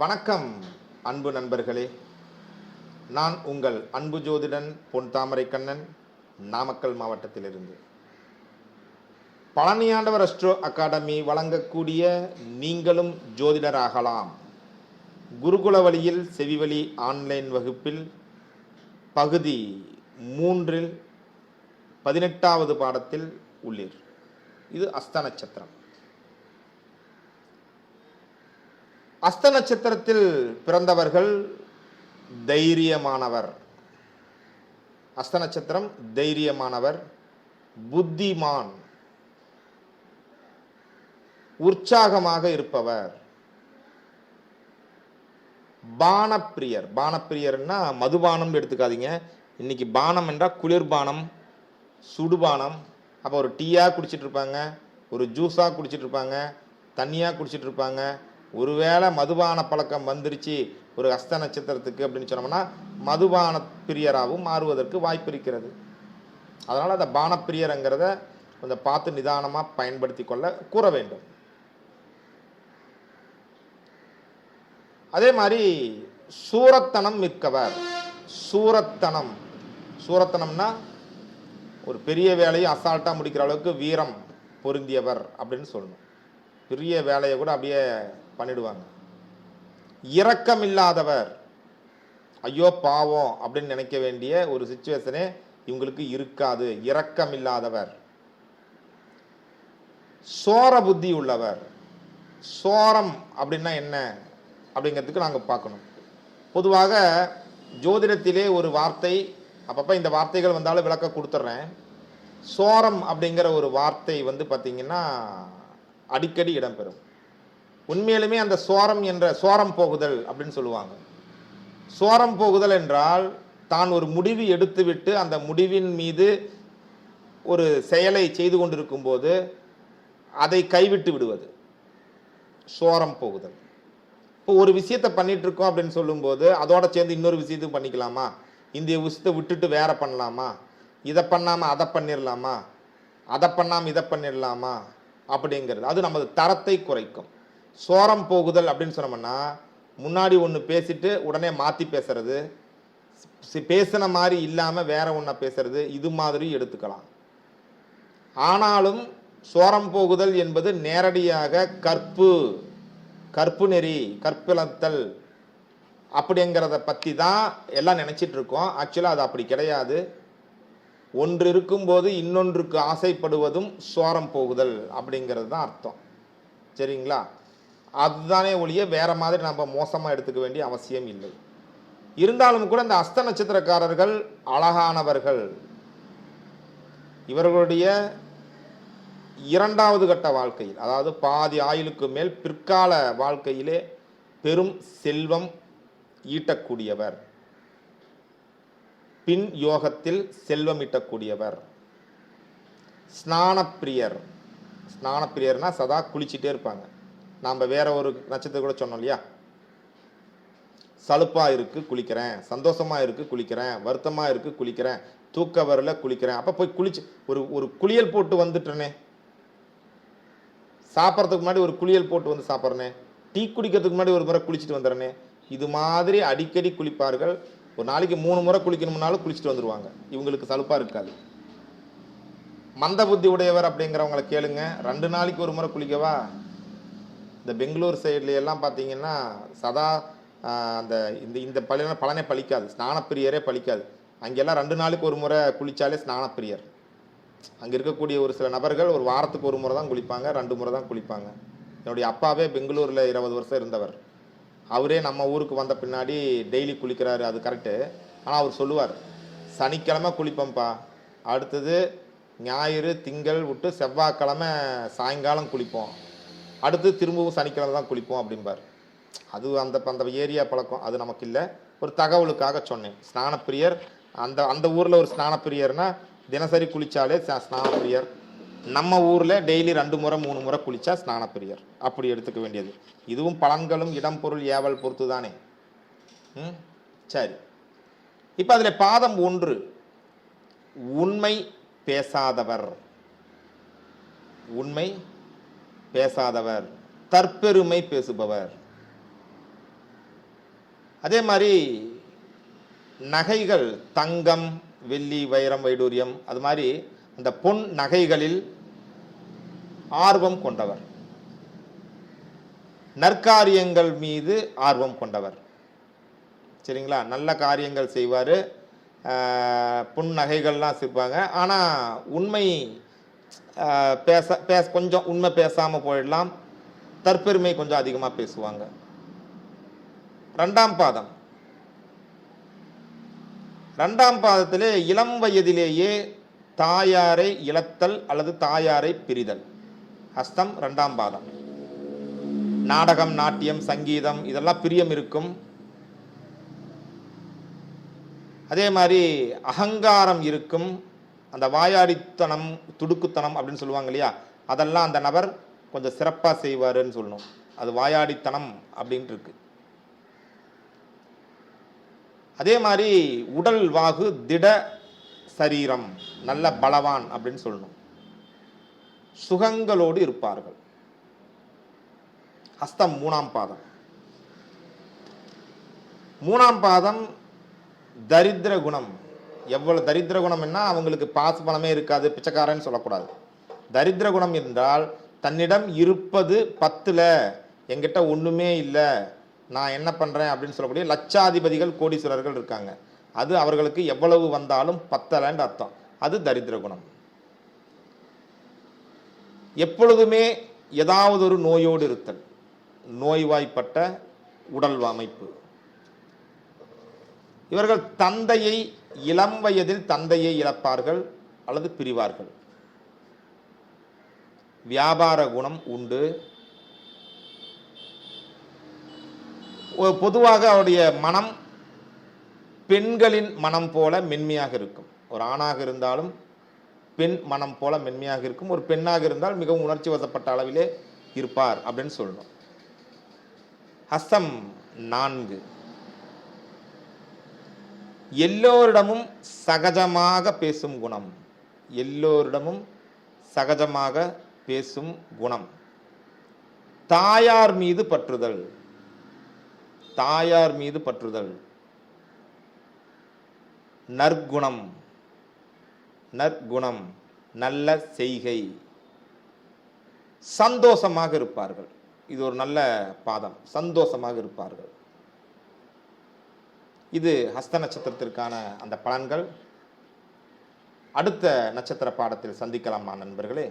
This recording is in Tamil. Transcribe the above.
வணக்கம் அன்பு நண்பர்களே, நான் உங்கள் அன்பு ஜோதிடன் பொன் தாமரை கண்ணன், நாமக்கல் மாவட்டத்திலிருந்து. பழனியாண்டவர் அஸ்ட்ரோ அகாடமி வழங்கக்கூடிய நீங்களும் ஜோதிடராகலாம் குருகுல வழியில் செவிவழி ஆன்லைன் வகுப்பில் பகுதி 3 18வது பாடத்தில் உள்ளீர். இது அஸ்த நட்சத்திரம். அஸ்த நட்சத்திரத்தில் பிறந்தவர்கள் தைரியமானவர். அஸ்த நட்சத்திரம் தைரியமானவர், புத்திமான், உற்சாகமாக இருப்பவர், பானப்பிரியர். பானப்பிரியர்னா மதுபானம் எடுத்துக்காதீங்க. இன்னைக்கு பானம் என்றால் குளிர்பானம், சுடுபானம். அப்போ ஒரு டீயா குடிச்சிட்டு இருப்பாங்க, ஒரு ஜூஸா குடிச்சிட்டு இருப்பாங்க, தண்ணியா குடிச்சிட்டு இருப்பாங்க. ஒருவேளை மதுபான பழக்கம் வந்துருச்சு ஒரு அஸ்த நட்சத்திரத்துக்கு அப்படின்னு சொன்னோம்னா மதுபான பிரியராகவும் மாறுவதற்கு வாய்ப்பு இருக்கிறது. அதனால் அந்த பானப்பிரியருங்கிறத கொஞ்சம் பார்த்து நிதானமாக பயன்படுத்தி கொள்ள கூற வேண்டும். அதே மாதிரி சூரத்தனம் மிக்கவர். சூரத்தனம், சூரத்தனம்னா ஒரு பெரிய வேலையை அசால்ட்டாக முடிக்கிற அளவுக்கு வீரம் பொருந்தியவர் அப்படின்னு சொல்லணும். பெரிய வேலையை கூட அப்படியே பண்ணிடுவாங்க. இரக்கம் இல்லாதவர், ஐயோ பாவம் அப்படின்னு நினைக்க வேண்டிய ஒரு சிச்சுவேஷனே இவங்களுக்கு இருக்காது. இரக்கம் இல்லாதவர். சோர புத்தி உள்ளவர். சோரம் அப்படின்னா என்ன அப்படிங்கிறதுக்கு நாங்கள் பார்க்கணும். பொதுவாக ஜோதிடத்திலே ஒரு வார்த்தை, அப்பப்போ இந்த வார்த்தைகள் வந்தாலும் விளக்க கொடுத்துட்றேன். சோரம் அப்படிங்கிற ஒரு வார்த்தை பார்த்தீங்கன்னா அடிக்கடி இடம்பெறும். உண்மையிலுமே அந்த சோரம் என்ற சோரம் போகுதல் அப்படின்னு சொல்லுவாங்க. சோரம் போகுதல் என்றால் தான் ஒரு முடிவு எடுத்துவிட்டு அந்த முடிவின் மீது ஒரு செயலை செய்து கொண்டிருக்கும் போது அதை கைவிட்டு விடுவது சோரம் போகுதல். இப்போ ஒரு விஷயத்தை பண்ணிட்டு இருக்கோம் அப்படின்னு சொல்லும்போது அதோட சேர்ந்து இன்னொரு விஷயத்தையும் பண்ணிக்கலாமா, இந்த விஷயத்தை விட்டுட்டு வேற பண்ணலாமா, இதை பண்ணாமல் அதை பண்ணிடலாமா, அதை பண்ணாமல் இதை பண்ணிடலாமா அப்படிங்கிறது அது நமது தரத்தை குறைக்கும். சோரம் போகுதல் அப்படின்னு சொன்னோம்னா முன்னாடி ஒன்று பேசிட்டு உடனே மாற்றி பேசுறது, பேசின மாதிரி இல்லாமல் வேற ஒன்றை பேசுறது, இது மாதிரி எடுத்துக்கலாம். ஆனாலும் சோரம் போகுதல் என்பது நேரடியாக கற்பு நெறி, கற்பிழத்தல் அப்படிங்கிறத பற்றி தான் எல்லாம் நினச்சிட்டு இருக்கோம். ஆக்சுவலாக அது அப்படி கிடையாது. ஒன்று இருக்கும்போது இன்னொன்றுக்கு ஆசைப்படுவதும் சோரம் போகுதல் அப்படிங்கிறது தான் அர்த்தம். சரிங்களா? அதுதானே ஒழிய வேற மாதிரி நம்ம மோசமாக எடுத்துக்க வேண்டிய அவசியம் இல்லை. இருந்தாலும் கூட இந்த அஸ்த நட்சத்திரக்காரர்கள் அழகானவர்கள். இவர்களுடைய 2வது கட்ட வாழ்க்கையில், அதாவது பாதி ஆயுளுக்கு மேல் பிற்கால வாழ்க்கையிலே பெரும் செல்வம் ஈட்டக்கூடியவர், பின் யோகத்தில் செல்வம் ஈட்டக்கூடியவர். ஸ்நானப்பிரியர். ஸ்நானப்பிரியர்னா சதா குளிச்சுட்டே இருப்பாங்க. நாம் வேற ஒரு நட்சத்திரம் கூட சொன்னோம் இல்லையா, சலுப்பாக இருக்கு குளிக்கிறேன், சந்தோஷமாக இருக்கு குளிக்கிறேன், வருத்தமாக இருக்கு குளிக்கிறேன், தூக்க வரல குளிக்கிறேன். அப்போ போய் குளிச்சு ஒரு குளியல் போட்டு வந்துட்டேனே, சாப்பிட்றதுக்கு முன்னாடி ஒரு குளியல் போட்டு வந்து சாப்பிட்றேனே, டீ குடிக்கிறதுக்கு முன்னாடி ஒரு முறை குளிச்சுட்டு வந்துடுறேனே, இது மாதிரி அடிக்கடி குளிப்பார்கள். ஒரு நாளைக்கு 3 முறை குளிக்கணும்னாலும் குளிச்சுட்டு வந்துடுவாங்க. இவங்களுக்கு சலுப்பாக இருக்காது. மந்த புத்தி உடையவர் அப்படிங்கிறவங்களை கேளுங்க, 2 நாளைக்கு ஒரு முறை குளிக்கவா? இந்த பெங்களூர் சைட்ல எல்லாம் பார்த்தீங்கன்னா சதா அந்த இந்த பலனே பழிக்காது, ஸ்நானப்பிரியரே பழிக்காது. அங்கெல்லாம் 2 நாளுக்கு ஒரு முறை குளிச்சாலே ஸ்நானப்பிரியர். அங்கே இருக்கக்கூடிய ஒரு சில நபர்கள் ஒரு வாரத்துக்கு ஒரு முறை தான் குளிப்பாங்க, 2 முறை தான் குளிப்பாங்க. என்னுடைய அப்பாவே பெங்களூரில் 20 வருஷம் இருந்தவர். அவரே நம்ம ஊருக்கு வந்த பின்னாடி டெய்லி குளிக்கிறாரு, அது கரெக்டு. ஆனால் அவர் சொல்லுவார், சனிக்கிழமை குளிப்போம்ப்பா, அடுத்தது ஞாயிறு திங்கள் விட்டு செவ்வாய்க்கிழமை சாயங்காலம் குளிப்போம், அடுத்து திரும்பவும் சனிக்கிழமை தான் குளிப்போம் அப்படிம்பார். அது அந்த ஏரியா பழக்கம், அது நமக்கு இல்லை. ஒரு தகவலுக்காக சொன்னேன். ஸ்நானப்பிரியர் அந்த ஊரில் ஒரு ஸ்நானப்பிரியர்னா தினசரி குளித்தாலே ஸ்நானப்பிரியர். நம்ம ஊரில் டெய்லி 2 முறை 3 முறை குளித்தா ஸ்நானப்பிரியர். அப்படி எடுத்துக்க வேண்டியது. இதுவும் பலன்களும் இடம் பொருள் ஏவல் பொறுத்து தானே. சரி, இப்போ அதில் பாதம் 1 உண்மை பேசாதவர். உண்மை பேசாதவர், தற்பெருமை பேசுபவர். அதே மாதிரி நகைகள், தங்கம், வெள்ளி, வைரம், வைடூரியம், அது மாதிரி அந்த பொன் நகைகளில் ஆர்வம் கொண்டவர். நற்காரியங்கள் மீது ஆர்வம் கொண்டவர். சரிங்களா? நல்ல காரியங்கள் செய்வார், பொன் நகைகள்லாம் சேர்ப்பாங்க. ஆனால் உண்மை பேச கொஞ்சம் உண்மை பேசாமல் போயிடலாம். தற்பெருமை கொஞ்சம் அதிகமாக பேசுவாங்க. 2ஆம் பாதம். 2ஆம் பாதத்திலே இளம் வயதிலேயே தாயாரை இழத்தல் அல்லது தாயாரை பிரிதல். ஹஸ்தம் 2ஆம் பாதம். நாடகம், நாட்டியம், சங்கீதம் இதெல்லாம் பிரியம் இருக்கும். அதே மாதிரி அகங்காரம் இருக்கும். அந்த வாயாடித்தனம், துடுக்குத்தனம் அப்படின்னு சொல்லுவாங்க இல்லையா, அதெல்லாம் அந்த நபர் கொஞ்சம் சிறப்பாக செய்வாருன்னு சொல்லணும். அது வாயாடித்தனம் அப்படின்ட்டு இருக்கு. அதே மாதிரி உடல் வாகு, திட சரீரம், நல்ல பலவான் அப்படின்னு சொல்லணும். சுகங்களோடு இருப்பார்கள். ஹஸ்தம் 3ஆம் பாதம். 3ஆம் பாதம் தரித்திர குணம். எவ்வளவு தரித்திர குணம் என்ன, அவங்களுக்கு பாசு பணமே இருக்காது, பிச்சைக்காரன்னு சொல்லக்கூடாது. தரித்திர குணம் என்றால் தன்னிடம் இருப்பது 10ல் என்கிட்ட ஒண்ணுமே இல்லை, நான் என்ன பண்றேன் அப்படின்னு சொல்லக்கூடிய லட்சாதிபதிகள், கோடீஸ்வரர்கள் இருக்காங்க. அது அவர்களுக்கு எவ்வளவு வந்தாலும் பத்தலன்னு அர்த்தம். அது தரித்திர குணம். எப்பொழுதுமே ஏதாவது ஒரு நோயோடு இருத்தல், நோய்வாய்ப்பட்ட உடல் அமைப்பு. இவர்கள் தந்தையை இளம் வயதில் தந்தையை இழப்பார்கள் அல்லது பிரிவார்கள். வியாபார குணம் உண்டு. பொதுவாக அவருடைய மனம் பெண்களின் மனம் போல மென்மையாக இருக்கும். ஒரு ஆணாக இருந்தாலும் பெண் மனம் போல மென்மையாக இருக்கும். ஒரு பெண்ணாக இருந்தால் மிகவும் உணர்ச்சி வசப்பட்ட அளவிலே இருப்பார் அப்படின்னு சொல்லணும். ஹஸ்தம் 4. எல்லோரிடமும் சகஜமாக பேசும் குணம். எல்லோரிடமும் சகஜமாக பேசும் குணம். தாயார் மீது பற்றுதல். தாயார் மீது பற்றுதல். நற்குணம். நற்குணம், நல்ல செய்கை. சந்தோஷமாக இருப்பார்கள். இது ஒரு நல்ல பாதம். சந்தோஷமாக இருப்பார்கள். இது ஹஸ்த நட்சத்திரத்திற்கான அந்த பலன்கள். அடுத்த நட்சத்திர பாடத்தில் சந்திக்கலாமா நண்பர்களே?